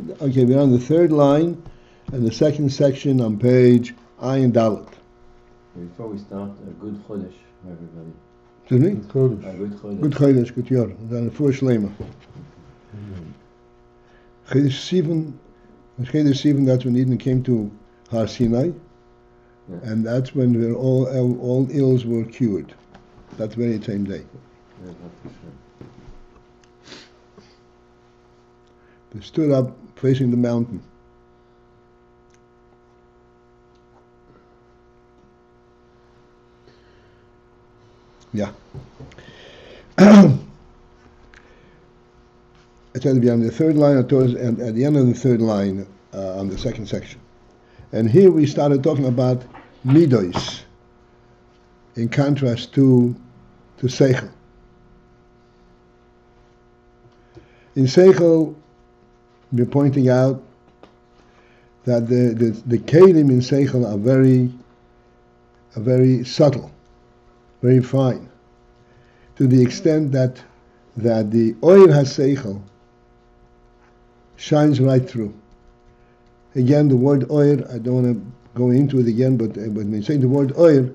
Okay, we're on the third line and the second section on page AYIN Dalet. Before we start, a good chodesh for everybody. Excuse me? A good chodesh. Good chodesh, good year. Dan voor Shlema. Chodesh 7, that's when Eden came to Har Sinai, and that's when all ills were cured. That very same day. Yeah, that's for sure. They stood up facing the mountain. Yeah. It's going to be on the third line, and at the end of the third line, on the second section. And here we started talking about midos, in contrast to sechel. In sechel, we're pointing out that the kelim in sechel are very subtle, very fine, to the extent that the oil HaSeichel shines right through. Again, the word oil, I don't want to go into it again, but when we say the word oil,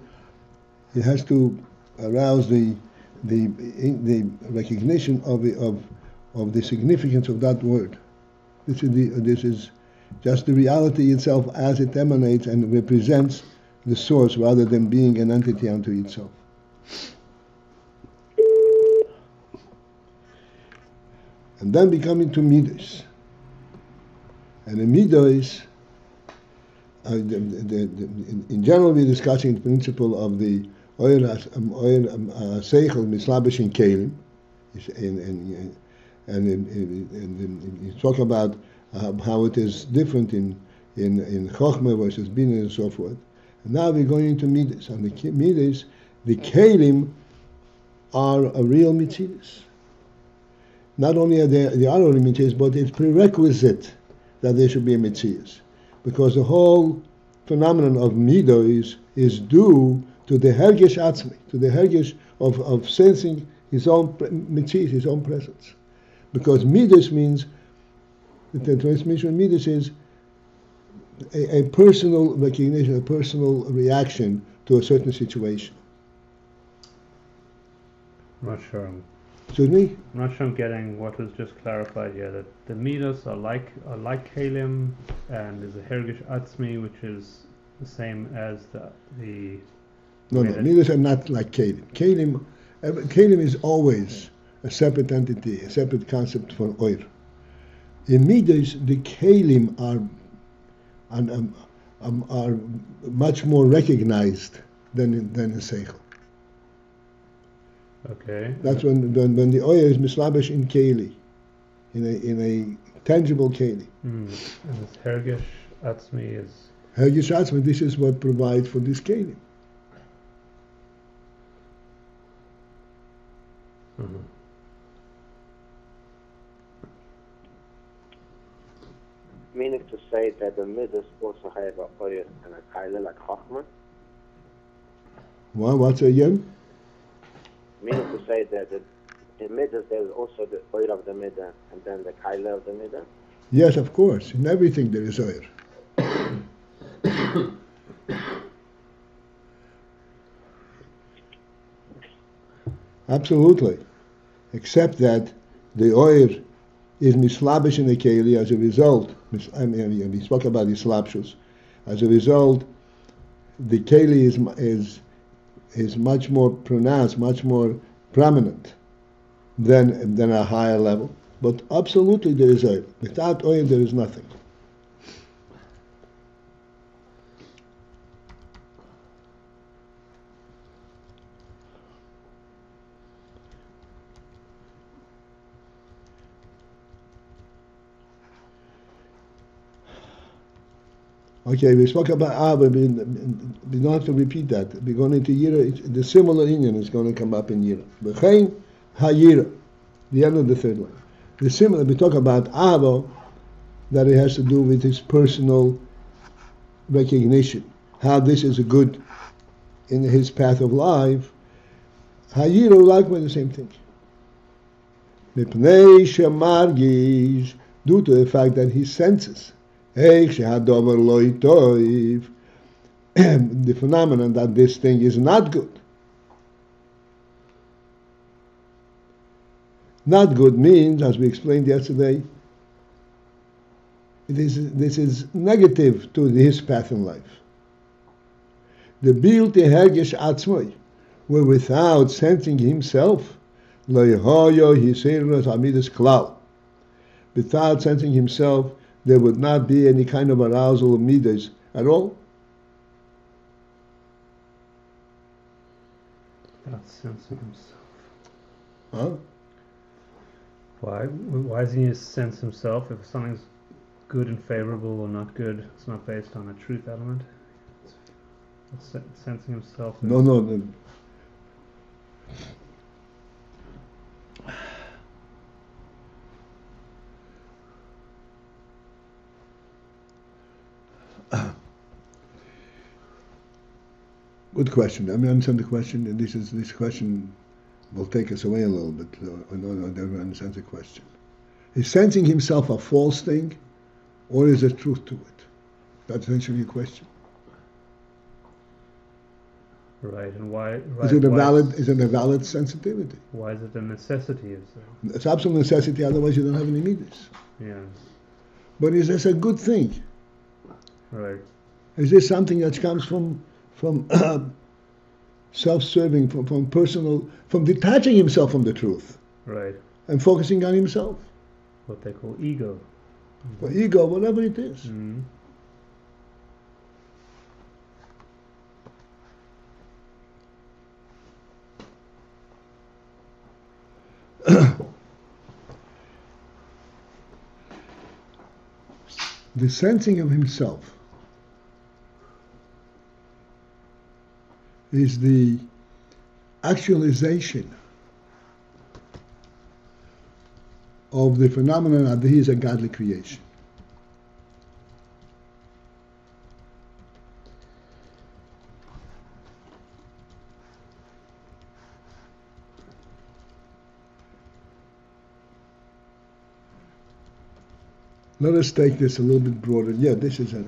it has to arouse the recognition of the significance of that word. This is just the reality itself as it emanates and represents the source rather than being an entity unto itself. And then we come into midos. And in midos, in general we're discussing the principle of the oil sechel mislabish in kelim, and you talk about how it is different in chokhmah versus bina and so forth. And now we're going into midos. And the midos, the kelim are a real mitzvahs. Not only are they real mitzvahs, but it's prerequisite that they should be mitzvahs, because the whole phenomenon of midos is due to the hergish atzmi, to the hergish of sensing his own mitzvahs, his own presence. Because midos means, the transmission of midos is a personal recognition, a personal reaction to a certain situation. I'm not sure. Excuse me? I'm not sure I'm getting what was just clarified here. That the midos are like kelim, and there's a hergish atzmi, which is the same as the. No, midos are not like kelim. Kelim is always a separate entity, a separate concept for oil. In midos, the kelim are much more recognized than in seichel. Okay. That's when the oil is mislabish in keili, in a tangible keili. And this hergish atzmi is. Hergish atzmi, this is what provides for this keili. Meaning to say that the midas also have a oil and a keili like chokhmah. What's again? Meaning to say that in midas there is also the oil of the midah and then the keili of the midah. Yes, of course. In everything there is oil. Absolutely. Except that the oil is mislabish in the keili as a result. We spoke about the slapshus. As a result, the keili is much more pronounced, much more prominent than a higher level. But absolutely there is oil. Without oil there is nothing. Okay, we spoke about but we don't have to repeat that. We're going into Iyar, the similar Indian is going to come up in Iyar. B'chein ha'yira, the end of the third line. The similar, we talk about Ava, that it has to do with his personal recognition, how this is a good in his path of life. Ha'yira, likewise the same thing. Mipnei shemargish due to the fact that he senses the phenomenon that this thing is not good. Not good means, as we explained yesterday, this is negative to his path in life. The bilti hergish atzmoi, where without sensing himself, without sensing himself, there would not be any kind of arousal of midas at all. Not sensing himself. Huh? Why does he need to sense himself? If something's good and favorable or not good, it's not based on a truth element. It's sensing himself. No. Good question. I understand the question, and this question will take us away a little bit. I don't understand the question. Is sensing himself a false thing, or is there truth to it? That's essentially your question. Right, and why? Right, Is it a valid sensitivity? Why is it a necessity? It's absolute necessity. Otherwise, you don't have any midas. Yeah. But is this a good thing? Right. Is this something that comes from self-serving, from personal, from detaching himself from the truth, right, and focusing on himself? What they call ego. Or ego, whatever it is. Mm-hmm. The sensing of himself is the actualization of the phenomenon that he is a godly creation. Let us take this a little bit broader. Yeah, this is a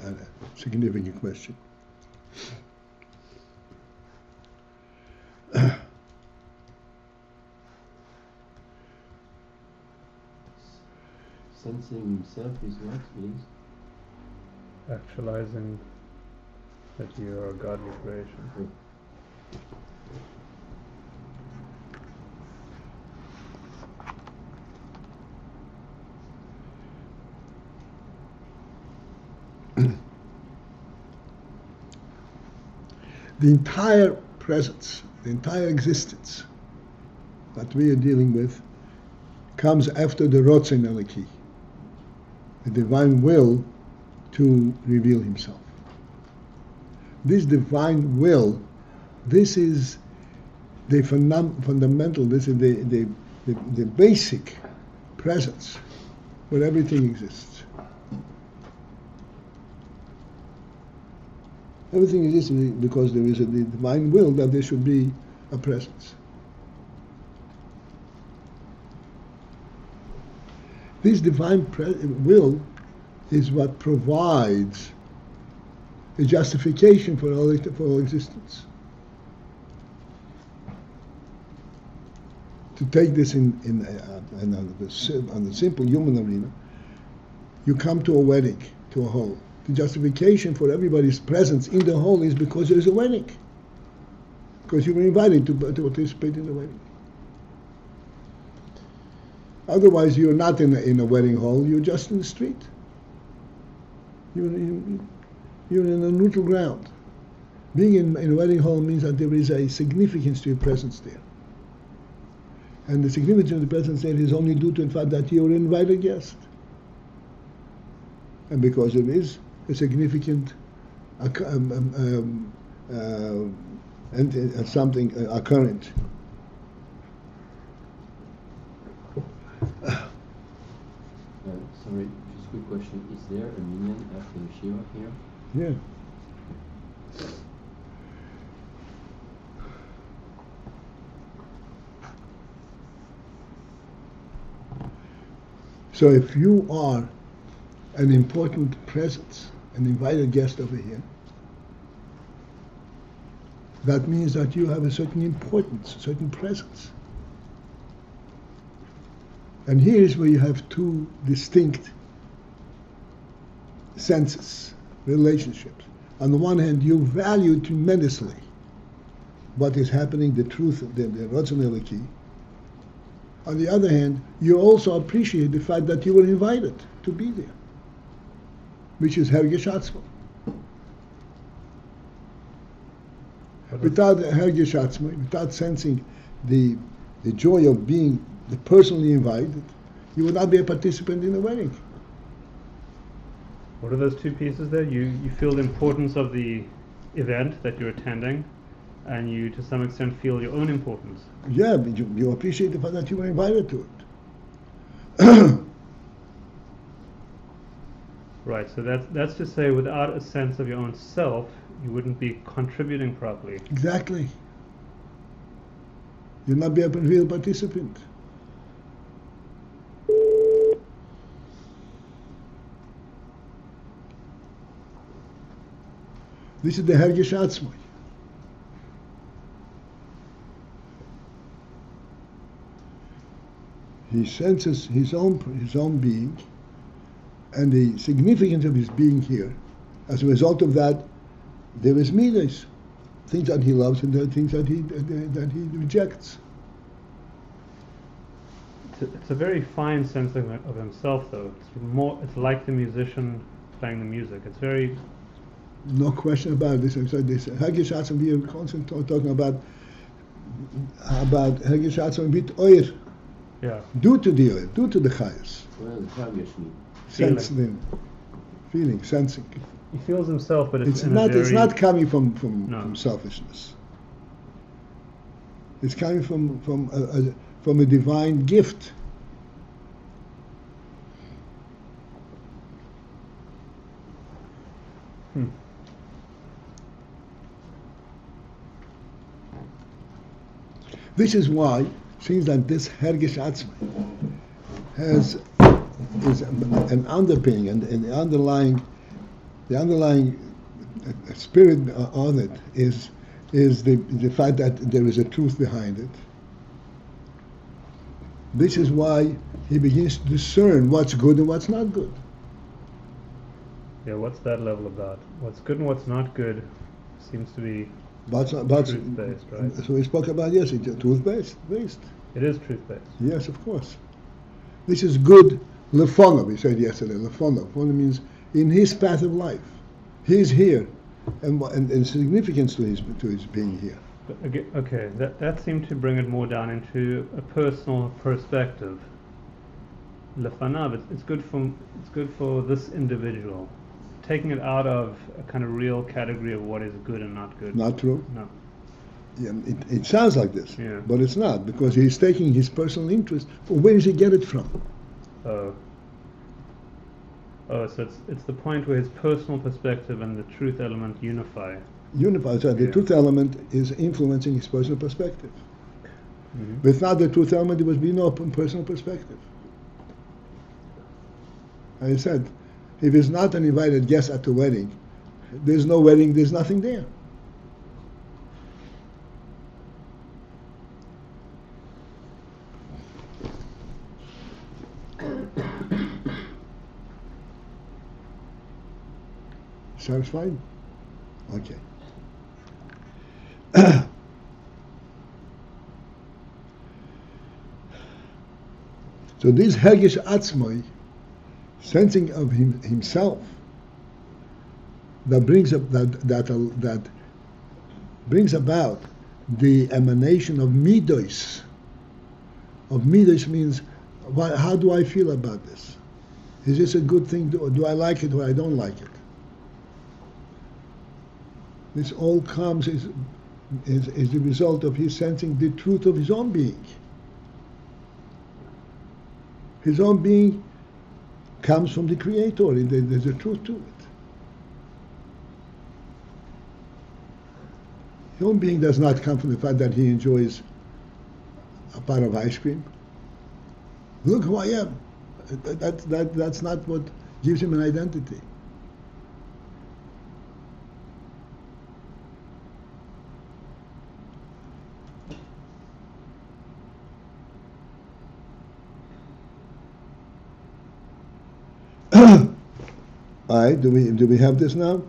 significant question. Sensing himself is what means? Actualizing that you are a godly creation. The entire presence, the entire existence that we are dealing with comes after the Rotzen Eliki, the divine will to reveal himself. This divine will, this is the fundamental, this is the basic presence where everything exists. Everything exists because there is a divine will that there should be a presence. This divine will is what provides a justification for all existence. To take this on the simple human arena, you come to a wedding, to a hall. The justification for everybody's presence in the hall is because there is a wedding. Because you were invited to participate in the wedding. Otherwise, you're not in a wedding hall, you're just in the street. You're in a neutral ground. Being in a wedding hall means that there is a significance to your presence there. And the significance of the presence there is only due to the fact that you're an invited guest. And because there is a significant something occurrent. Sorry, just a quick question. Is there a minyan after Yeshiva here? Yeah. So if you are an important presence, an invited guest over here, that means that you have a certain importance, a certain presence. And here is where you have two distinct senses, relationships. On the one hand, you value tremendously what is happening, the truth, the rationality. On the other hand, you also appreciate the fact that you were invited to be there, which is hergish atzma. Without hergish atzma, without sensing the joy of being the personally invited, you would not be a participant in the wedding. What are those two pieces there? You feel the importance of the event that you're attending, and you to some extent feel your own importance. Yeah, but you appreciate the fact that you were invited to it. Right, so that's to say without a sense of your own self, you wouldn't be contributing properly. Exactly. You'll not be a real participant. This is the hergish atzma. He senses his own being and the significance of his being here. As a result of that, there is midas, things that he loves and there are things that he rejects. It's a very fine sense of himself, though. It's like the musician playing the music. It's very. No question about this. This hergish atzma, we are constantly talking about hergish atzma with oir. Yeah. Due to the oil, due to the chayas. Well, the Chagish mean. Sense them. Feeling, sensing. He feels himself, but it's it's not coming from selfishness. It's coming from a divine gift. This is why, since that this hergish atzma is an underpinning and the underlying spirit on it is the fact that there is a truth behind it. This is why he begins to discern what's good and what's not good. Yeah, what's that level about? What's good and what's not good seems to be truth-based, right? So we spoke about yesterday, truth-based. It is truth-based. Yes, of course. This is good lefono, we said yesterday. Lefono means in his path of life. He's here, and significance to his being here. Okay, that seemed to bring it more down into a personal perspective. Lefanav, it's good for this individual. Taking it out of a kind of real category of what is good and not good. Not true? No. Yeah, it sounds like this, yeah. But it's not, because he's taking his personal interest. Where does he get it from? Oh, so it's the point where his personal perspective and the truth element unify. So the truth element is influencing his personal perspective. Mm-hmm. Without the truth element, there would be no personal perspective. I said, if it's not an invited guest at the wedding, there's no wedding, there's nothing there. Satisfied? Okay. So this hergish atzmai, sensing of himself, that brings about the emanation of midos. Of midos means, how do I feel about this? Is this a good thing? Do I like it or I don't like it? This all comes is the result of his sensing the truth of his own being. His own being comes from the Creator, and there's a truth to it. His own being does not come from the fact that he enjoys a pot of ice cream. Look who I am. That's not what gives him an identity. All right, do we have this now?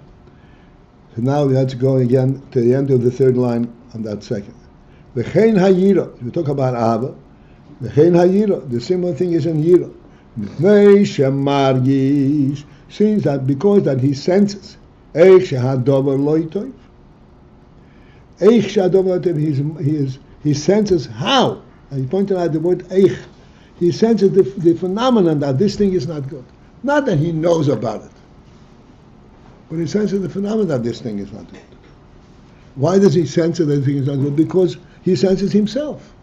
So now we have to go again to the end of the third line on that second. V'chein hayira. We talk about Abba. V'chein hayira. The similar thing is in yira. Mipnei shemargish. Since that because that he senses. Eich shehadover loitoy. Eich shehadover loitoy. He senses how. And he pointed out the word eich. He senses the phenomenon that this thing is not good. Not that he knows about it. But he senses the phenomenon that this thing is not good. Why does he sense that the thing is not good? Because he senses himself.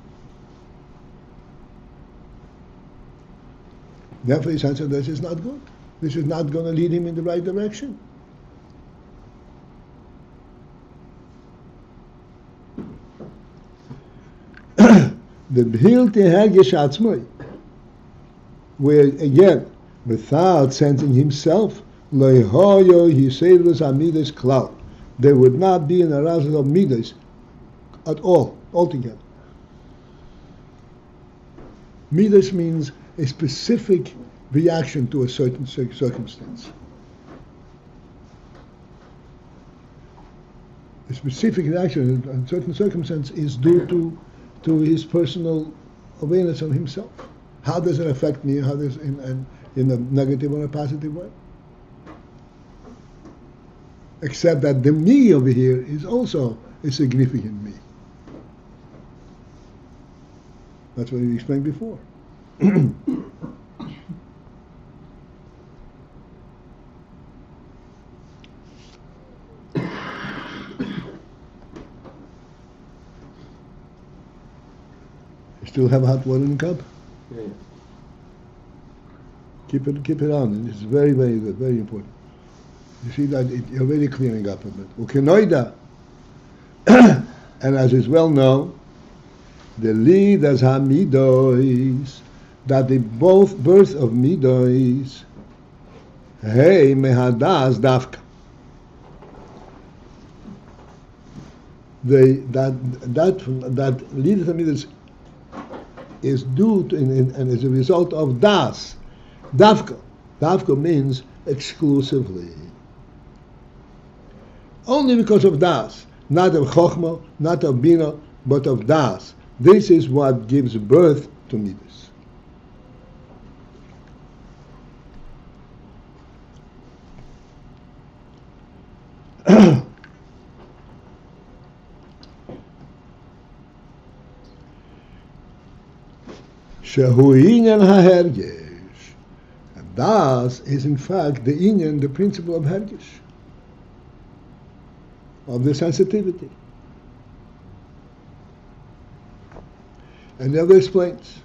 Therefore he senses this is not good. This is not going to lead him in the right direction. The bhilti hergish atzmoi, where again, without sensing himself, Leihoyo Hiseirus Amidas Klal. There would not be an arousal of midas at all, altogether. Midas means a specific reaction to a certain circumstance. A specific reaction to a certain circumstance is due to his personal awareness of himself. How does it affect me? How does in a negative or a positive way? Except that the me over here is also a significant me. That's what we explained before. You still have hot water in the cup? Yeah. Keep it on. It's very, very good, very important. You see that you're really clearing up a bit. Ukenoida, and as is well known, the lead as hamidois, that the both birth of midois, hey mehadas dafka. That lead as hamidois is due to and is a result of das, dafka. Dafka means exclusively. Only because of das, not of chokhmah, not of bina, but of das. This is what gives birth to midas. Shehu inyan hahergesh. And das is in fact the inyan, the principle of hergesh, of the sensitivity. And the other explains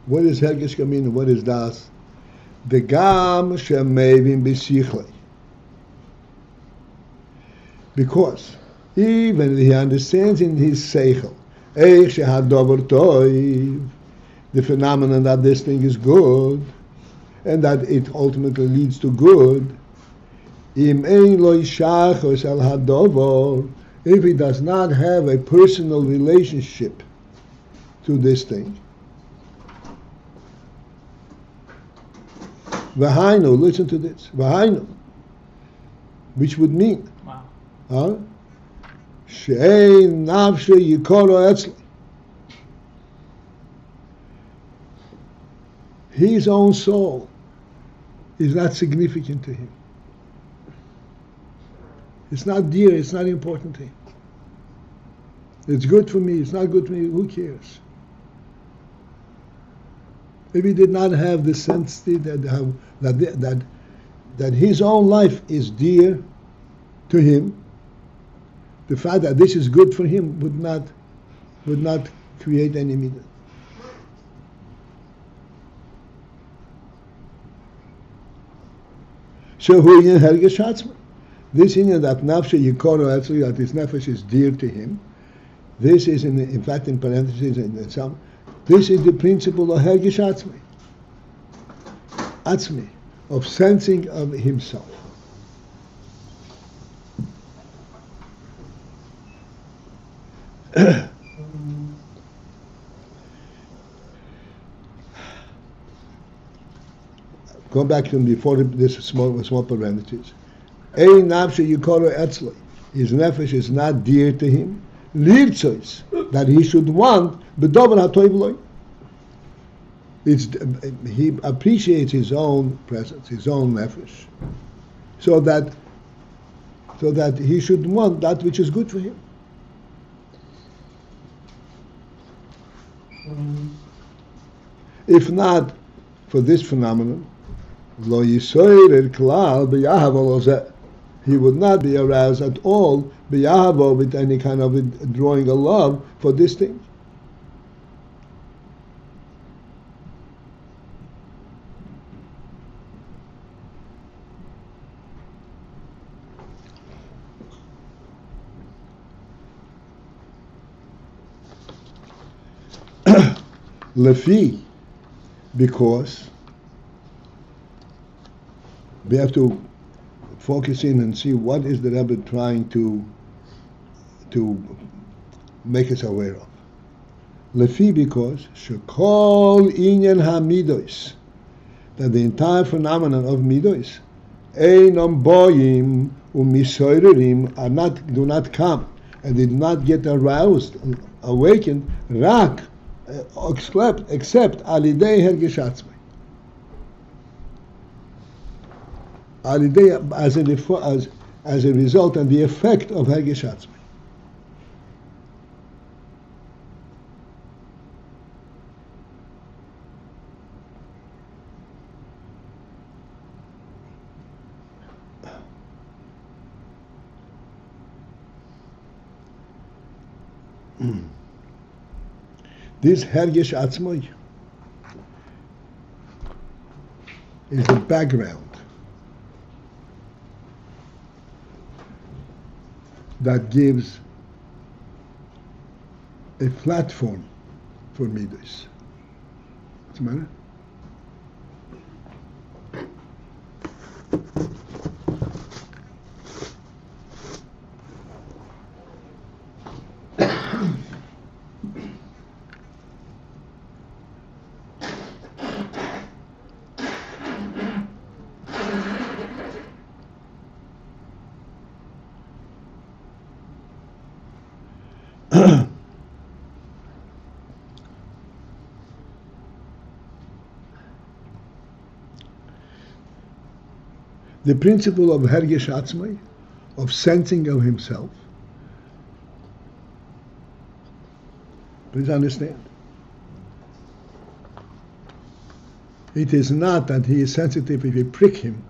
what is hergesh mean and what is das. The gam shemevim b'sichlei. Because even if he understands in his sechel, eich shehadover toiv, the phenomenon that this thing is good, and that it ultimately leads to good, im ein lo yishachos al hadover, if he does not have a personal relationship to this thing. V'hainu, listen to this. V'hainu, which would mean, she'ein nafshe yikoro etzli. His own soul is not significant to him. It's not dear, it's not important to him. It's good for me, it's not good for me, who cares? If he did not have the sense that his own life is dear to him, the fact that this is good for him would not create any meaning. So who in hergesh atzma? This inyan that nafshe yikoro actually that his nefesh is dear to him. This is in fact in parentheses in some. This is the principle of hergesh atzma. atzmi, of sensing of himself. Go back to before this small parentheses. Ein nafshe yikoro etzli. His nefesh is not dear to him. Lirtzois, that he should want b'dover hatoiv loy. He appreciates his own presence, his own nefesh, so that he should want that which is good for him. If not for this phenomenon, lo yisoyer klal b'yahav olozeh, he would not be aroused at all b'yahavo, with any kind of drawing a love for this thing. Lefi, because we have to focus in and see what is the Rebbe trying to make us aware of. Lefi, because shekol inyan hamidos, that the entire phenomenon of midos, einam boyim umisoirim, do not come, and they do not get aroused, awakened, rak, except alidei hergish atzmai. Alidei, as a result and the effect of hergish atzmai. This hergish atzmai is the background that gives a platform for midos. What's the matter? The principle of hergish atzmai, of sensing of himself, please understand, it is not that he is sensitive if you prick him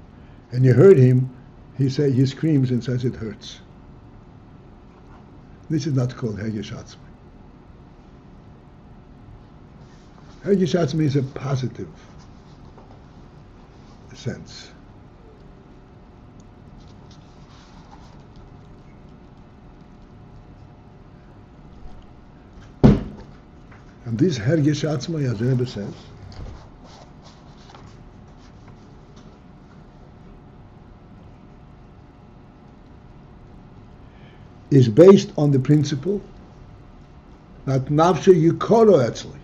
and you hurt him, he screams and says it hurts. This is not called hergish atzmai. Hergish atzmai is a positive sense. And this hergish atzmai, as the Rebbe says, is based on the principle that nafshe yikoro etzli,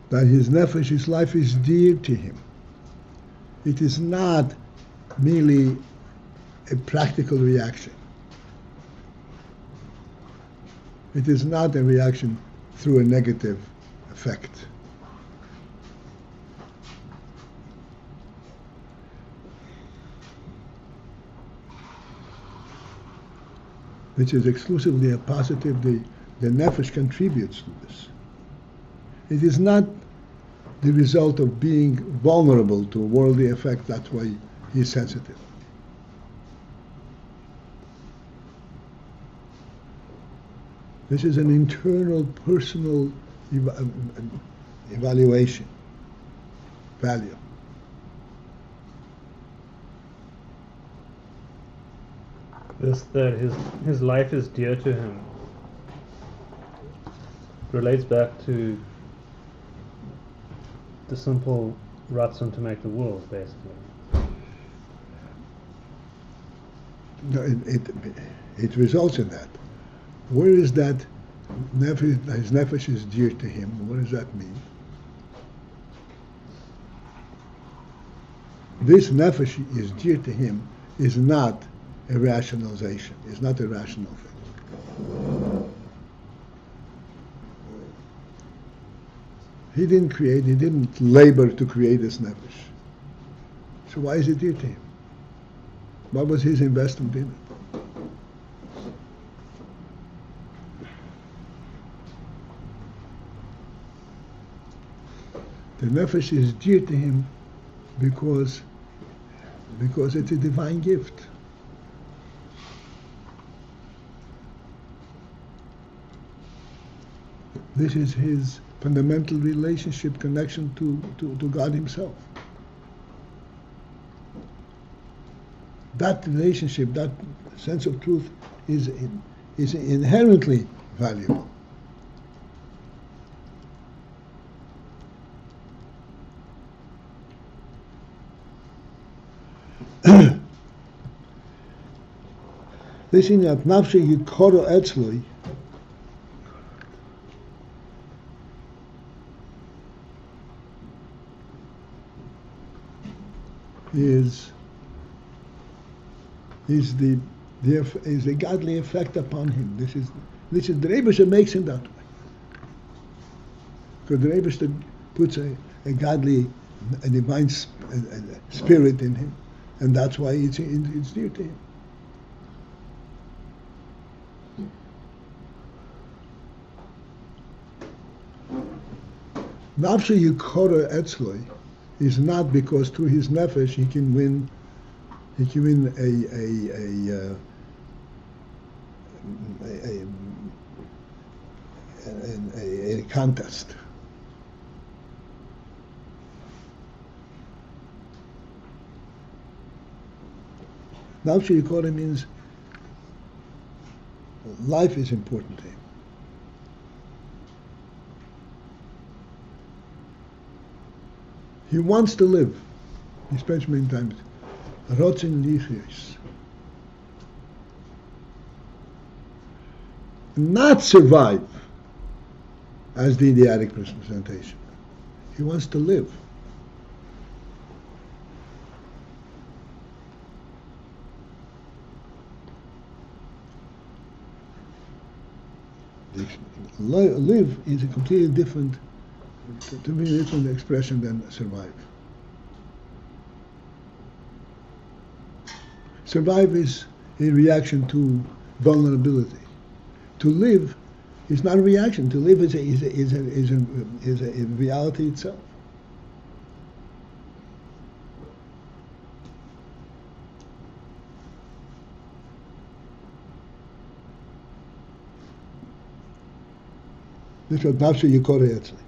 that his nefesh, his life is dear to him. It is not merely a practical reaction. It is not a reaction through a negative effect. Which is exclusively a positive. The nefesh contributes to this. It is not the result of being vulnerable to a worldly effect. That's why he is sensitive. This is an internal, personal evaluation, value. This, that his life is dear to him. relates back to the simple ratzon to make the world, basically. No, it results in that. Where is that his nefesh is dear to him? What does that mean? This nefesh is dear to him is not a rationalization. It's not a rational thing. He didn't labor to create this nefesh. So why is it dear to him? What was his investment in it? The nefesh is dear to him because it's a divine gift. This is his fundamental relationship, connection to God himself. That relationship, that sense of truth is inherently valuable. This in that nafshe yikoro etzloi is the godly effect upon him. This is the Rebbe makes him that way. Because the Rebbe puts a godly, a divine spirit in him, and that's why it's dear to him. Nafshe yikora etzloi is not because through his nefesh he can win a contest. Nafshe yikora means life is important to him. He wants to live. He spends many times. Rotzen lichis. Not survive as the idiotic representation. He wants to live. Live is a completely different, to me, different expression than survive. Survive is a reaction to vulnerability. To live is not a reaction. To live is a reality itself. This is nafshe yikora etzli.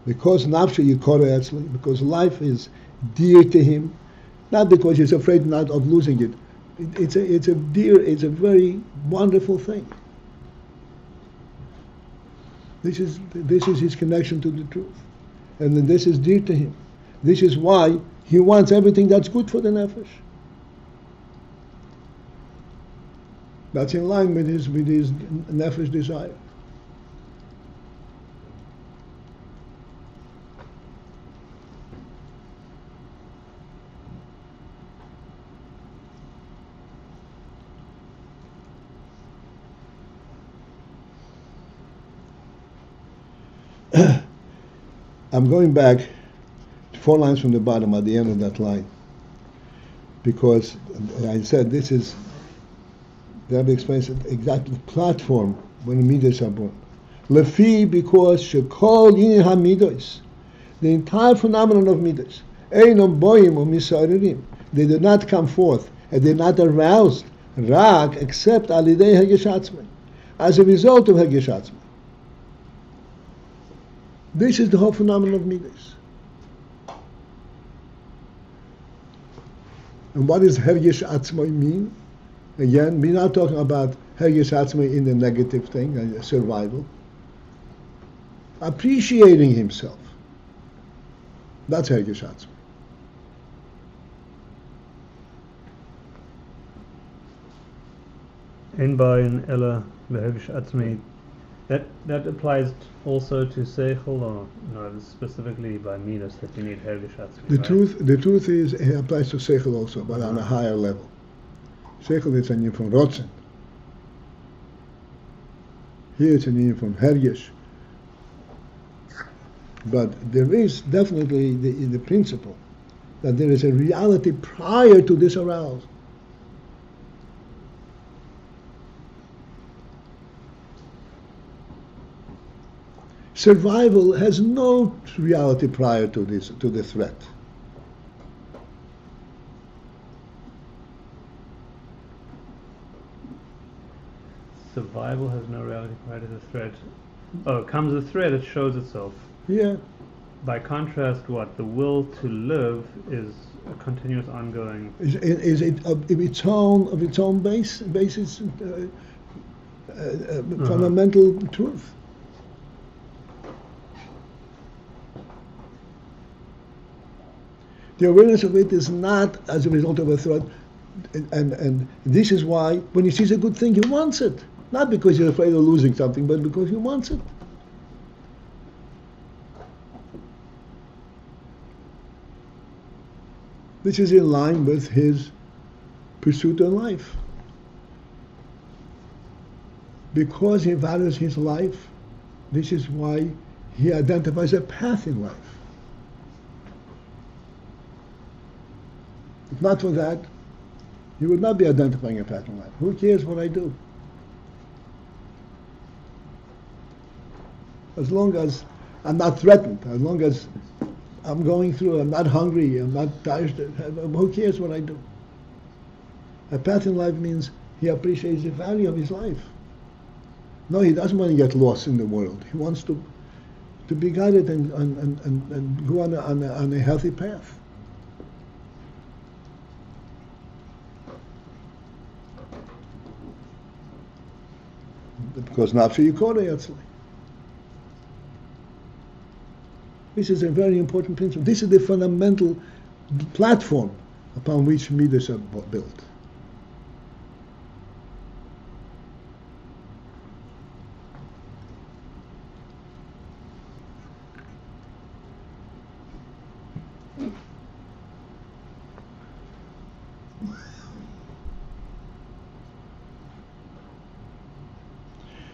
Because nafshe yikora etzli, because life is dear to him, not because he's afraid not of losing it. It's a very wonderful thing. This is his connection to the truth, and then this is dear to him. This is why he wants everything that's good for the nefesh. That's in line with his nefesh desire. I'm going back 4 lines from the bottom at the end of that line, because I said this is, the Rebbe explains it exactly, platform when the midos are born. Lefi, because shekol yin hamidos, the entire phenomenon of midos, einam boyim or misaririm, they did not come forth and they did not aroused rak except alidei hageshatzman, as a result of hageshatzman. This is the whole phenomenon of midos. And what does hergish atzmai mean? Again, we're not talking about Hergish Atzmi in the negative thing, survival. Appreciating himself. That's Hergish Atzmi. In Bayin Ella Hergish Atzmi. That applies also to sechel, or no? It's specifically by midas that you need Hergish Atzmi. The truth is, it applies to sechel also, but on a higher level. Sechel is an from rotzen. Here it's an from hergish. But there is definitely the principle that there is a reality prior to this arousal. Survival has no reality prior to this, to the threat. Survival has no reality prior to the threat. Oh, comes the threat, it shows itself. Yeah. By contrast, what? The will to live is a continuous ongoing... Is it of its own basis, fundamental truth. The awareness of it is not as a result of a threat, and this is why when he sees a good thing, he wants it. Not because he's afraid of losing something, but because he wants it. This is in line with his pursuit in life. Because he values his life, this is why he identifies a path in life. If not for that, he would not be identifying a path in life. Who cares what I do? As long as I'm not threatened, as long as I'm going through, I'm not hungry, I'm not tired, who cares what I do? A path in life means he appreciates the value of his life. No, he doesn't want to get lost in the world. He wants to be guided and go on a healthy path. Because nafshe yikore yatzli. This is a very important principle. This is the fundamental platform upon which midas are built.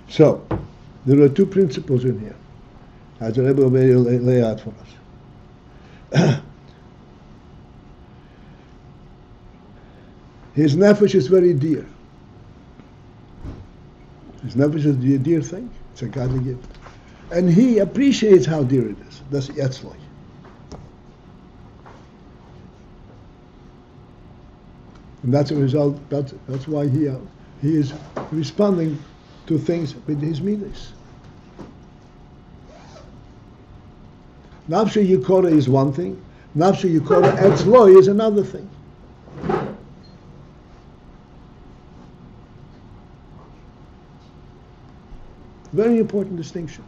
So, there are two principles in here, as the Rebbe will lay out for us. His nefesh is very dear. His nefesh is a dear thing. It's a godly gift. And he appreciates how dear it is. That's yatzloi. And that's a result, that's why he is responding to things with his midas. Nafshe yikore is one thing. Nafshe yikore etzloi is another thing. Very important distinction.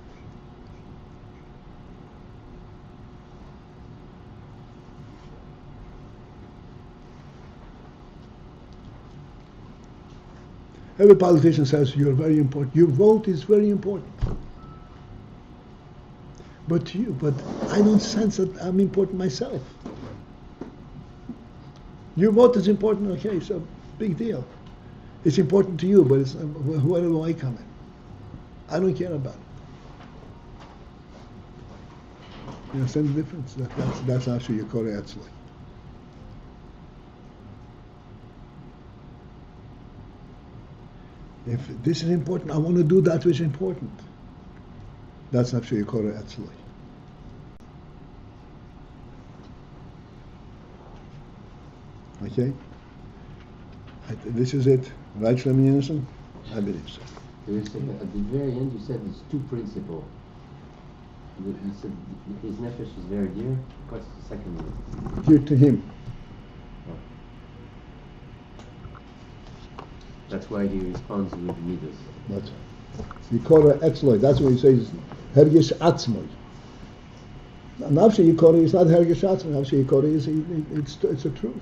Every politician says you're very important. Your vote is very important. But I don't sense that I'm important myself. Your vote is important, okay, so big deal. It's important to you, but it's, where do I come in? I don't care about it. You understand the difference? That's actually your core actually. If this is important, I want to do that which is important. That's actually your core actually. Okay? This is it. Right, Shlomo Yenison? I believe so. You said at the very end, you said there's two principles. You said his nefesh is very dear. What's the second one? Dear to him. That's why he responds with midas. That's Yikora Etzloi. That's what he says. Hergish Atzmoi. Nafshi Yikora is not Hergish Atzmoi. Nafshi Yikora is it's a truth.